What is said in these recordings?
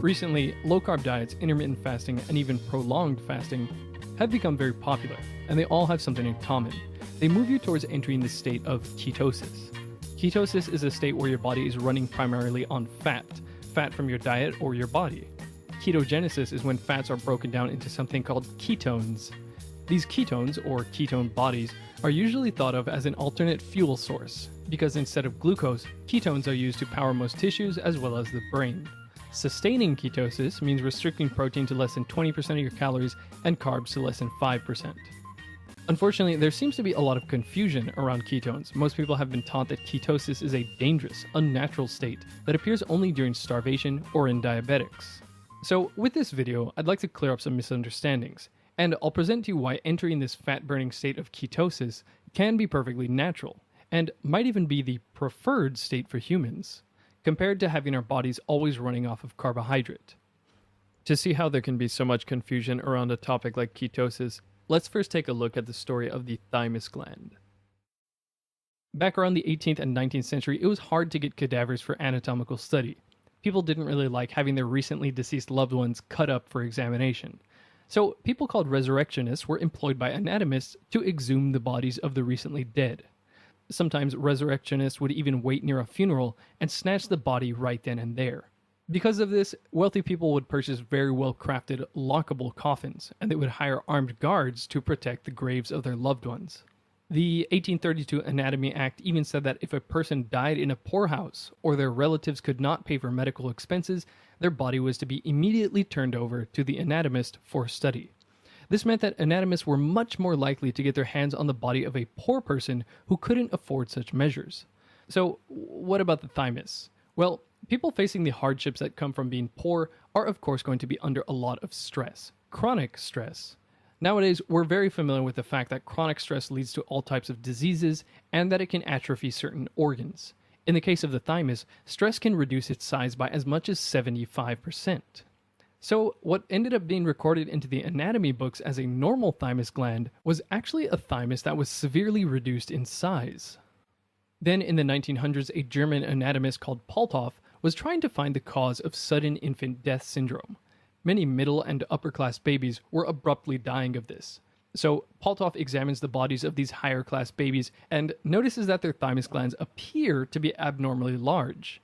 Recently, low-carb diets, intermittent fasting, and even prolonged fasting have become very popular, and they all have something in common. They move you towards entering the state of ketosis. Ketosis is a state where your body is running primarily on fat from your diet or your body. Ketogenesis is when fats are broken down into something called ketones. These ketones, or ketone bodies, are usually thought of as an alternate fuel source, because instead of glucose, ketones are used to power most tissues as well as the brain. Sustaining ketosis means restricting protein to less than 20% of your calories and carbs to less than 5%. Unfortunately, there seems to be a lot of confusion around ketones. Most people have been taught that ketosis is a dangerous, unnatural state that appears only during starvation or in diabetics. So, with this video, I'd like to clear up some misunderstandings, and I'll present to you why entering this fat-burning state of ketosis can be perfectly natural, and might even be the preferred state for humans, compared to having our bodies always running off of carbohydrate. To see how there can be so much confusion around a topic like ketosis, let's first take a look at the story of the thymus gland. Back around the 18th and 19th century, it was hard to get cadavers for anatomical study. People didn't really like having their recently deceased loved ones cut up for examination. So people called resurrectionists were employed by anatomists to exhume the bodies of the recently dead. Sometimes resurrectionists would even wait near a funeral and snatch the body right then and there. Because of this, wealthy people would purchase very well-crafted, lockable coffins, and they would hire armed guards to protect the graves of their loved ones. The 1832 Anatomy Act even said that if a person died in a poorhouse or their relatives could not pay for medical expenses, their body was to be immediately turned over to the anatomist for study. This meant that anatomists were much more likely to get their hands on the body of a poor person who couldn't afford such measures. So, what about the thymus? Well, people facing the hardships that come from being poor are of course going to be under a lot of stress. Chronic stress. Nowadays, we're very familiar with the fact that chronic stress leads to all types of diseases and that it can atrophy certain organs. In the case of the thymus, stress can reduce its size by as much as 75%. So, what ended up being recorded into the anatomy books as a normal thymus gland was actually a thymus that was severely reduced in size. Then, in the 1900s, a German anatomist called Palthoff was trying to find the cause of sudden infant death syndrome. Many middle and upper-class babies were abruptly dying of this. So, Palthoff examines the bodies of these higher-class babies and notices that their thymus glands appear to be abnormally large.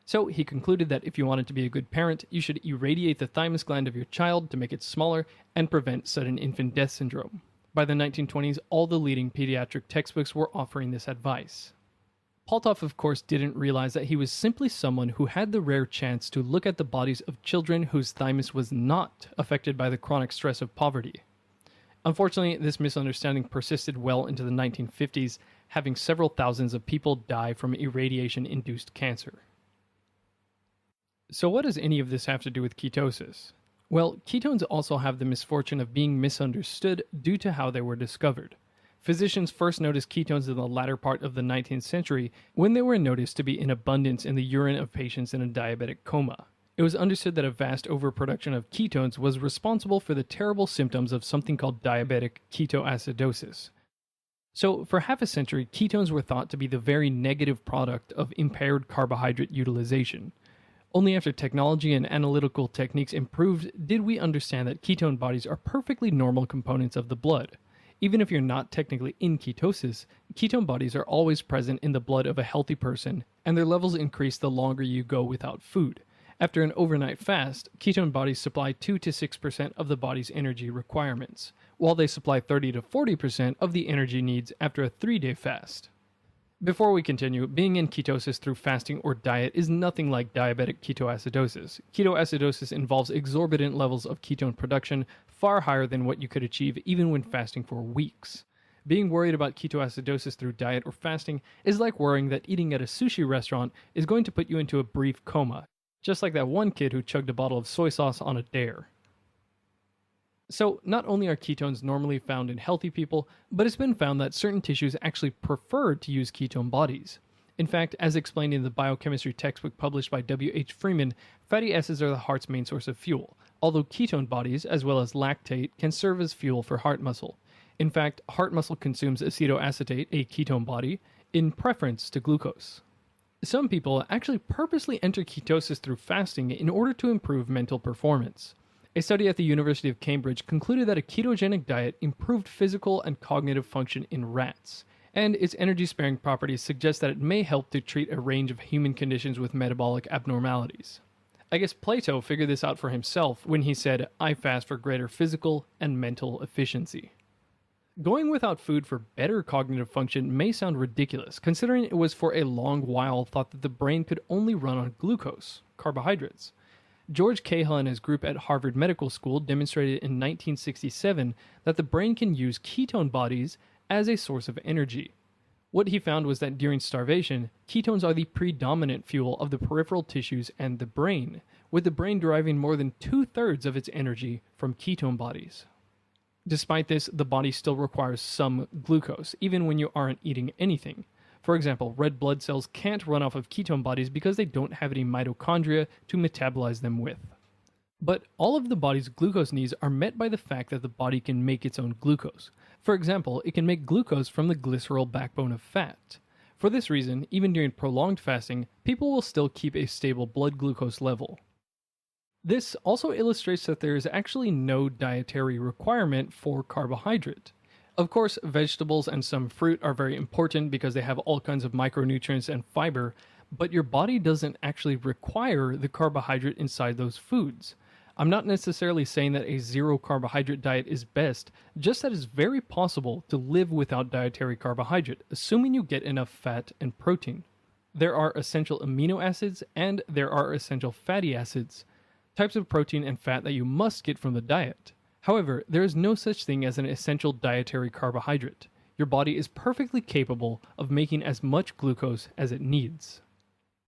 So, he concluded that if you wanted to be a good parent, you should irradiate the thymus gland of your child to make it smaller and prevent sudden infant death syndrome. By the 1920s, all the leading pediatric textbooks were offering this advice. Palthoff, of course, didn't realize that he was simply someone who had the rare chance to look at the bodies of children whose thymus was not affected by the chronic stress of poverty. Unfortunately, this misunderstanding persisted well into the 1950s, having several thousands of people die from irradiation-induced cancer. So what does any of this have to do with ketosis? Well, ketones also have the misfortune of being misunderstood due to how they were discovered. Physicians first noticed ketones in the latter part of the 19th century when they were noticed to be in abundance in the urine of patients in a diabetic coma. It was understood that a vast overproduction of ketones was responsible for the terrible symptoms of something called diabetic ketoacidosis. So, for half a century, ketones were thought to be the very negative product of impaired carbohydrate utilization. Only after technology and analytical techniques improved did we understand that ketone bodies are perfectly normal components of the blood. Even if you're not technically in ketosis, ketone bodies are always present in the blood of a healthy person, and their levels increase the longer you go without food. After an overnight fast, ketone bodies supply 2 to 6% of the body's energy requirements, while they supply 30 to 40% of the energy needs after a 3-day fast. Before we continue, being in ketosis through fasting or diet is nothing like diabetic ketoacidosis. Ketoacidosis involves exorbitant levels of ketone production, far higher than what you could achieve even when fasting for weeks. Being worried about ketoacidosis through diet or fasting is like worrying that eating at a sushi restaurant is going to put you into a brief coma, just like that one kid who chugged a bottle of soy sauce on a dare. So, not only are ketones normally found in healthy people, but it's been found that certain tissues actually prefer to use ketone bodies. In fact, as explained in the biochemistry textbook published by W.H. Freeman, fatty acids are the heart's main source of fuel, although ketone bodies, as well as lactate, can serve as fuel for heart muscle. In fact, heart muscle consumes acetoacetate, a ketone body, in preference to glucose. Some people actually purposely enter ketosis through fasting in order to improve mental performance. A study at the University of Cambridge concluded that a ketogenic diet improved physical and cognitive function in rats, and its energy sparing properties suggest that it may help to treat a range of human conditions with metabolic abnormalities. I guess Plato figured this out for himself when he said, "I fast for greater physical and mental efficiency." Going without food for better cognitive function may sound ridiculous, considering it was for a long while thought that the brain could only run on glucose, carbohydrates. George Cahill and his group at Harvard Medical School demonstrated in 1967 that the brain can use ketone bodies as a source of energy. What he found was that during starvation, ketones are the predominant fuel of the peripheral tissues and the brain, with the brain deriving more than 2/3 of its energy from ketone bodies. Despite this, the body still requires some glucose, even when you aren't eating anything. For example, red blood cells can't run off of ketone bodies because they don't have any mitochondria to metabolize them with. But all of the body's glucose needs are met by the fact that the body can make its own glucose. For example, it can make glucose from the glycerol backbone of fat. For this reason, even during prolonged fasting, people will still keep a stable blood glucose level. This also illustrates that there is actually no dietary requirement for carbohydrate. Of course, vegetables and some fruit are very important because they have all kinds of micronutrients and fiber, but your body doesn't actually require the carbohydrate inside those foods. I'm not necessarily saying that a zero carbohydrate diet is best, just that it's very possible to live without dietary carbohydrate, assuming you get enough fat and protein. There are essential amino acids and there are essential fatty acids, types of protein and fat that you must get from the diet. However, there is no such thing as an essential dietary carbohydrate. Your body is perfectly capable of making as much glucose as it needs.